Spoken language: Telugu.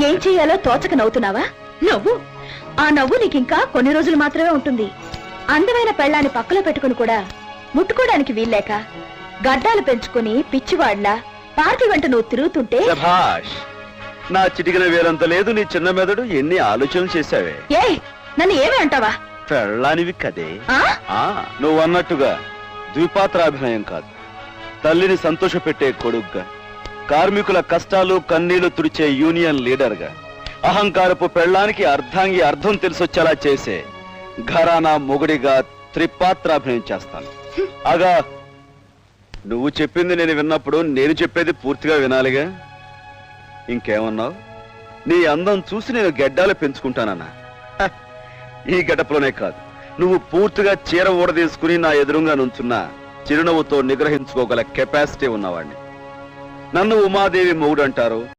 ఏం చెయ్యాలో తోచక నవ్వుతున్నావా? నవ్వు. ఆ నవ్వు నీకింకా కొన్ని రోజులు మాత్రమే ఉంటుంది. అందమైన పెళ్ళాన్ని పక్కలో పెట్టుకుని కూడా ముట్టుకోవడానికి వీల్లేక గడ్డాలు పెంచుకుని పిచ్చివాడ్లా పార్టీ వెంట నువ్వు తిరుగుతుంటే నా చిటికిన వేలంత లేదు నీ చిన్న మెదడు. ఎన్ని ఆలోచనలు చేశావే. ఏ నన్ను ఏమి అంటావా? పెళ్ళానివి కదే. నువ్వు అన్నట్టుగా ద్విపాత్రాభినయం కాదు, తల్లిని సంతోషపెట్టే కొడుగ్గా, కార్మికుల కష్టాలు కన్నీళ్లు తుడిచే యూనియన్ లీడర్గా, అహంకారపు పెళ్ళానికి అర్ధాంగి అర్థం తెలిసొచ్చేలా చేసే ఘరానా మొగుడిగా త్రిపాత్రాభినయం చేస్తాను. అగా నువ్వు చెప్పింది నేను విన్నప్పుడు నేను చెప్పేది పూర్తిగా వినాలిగా. ఇంకేమన్నావు? నీ అందం చూసి నేను గెడ్డాలు పెంచుకుంటానన్నా. ఈ గడపలోనే కాదు, నువ్వు పూర్తిగా చీర ఊడదీసుకుని నా ఎదురుగా నుంచున్నా చిరునవ్వుతో నిగ్రహించుకోగల కెపాసిటీ ఉన్నవాడిని. నన్ను ఉమాదేవి మొగుడు అంటారు,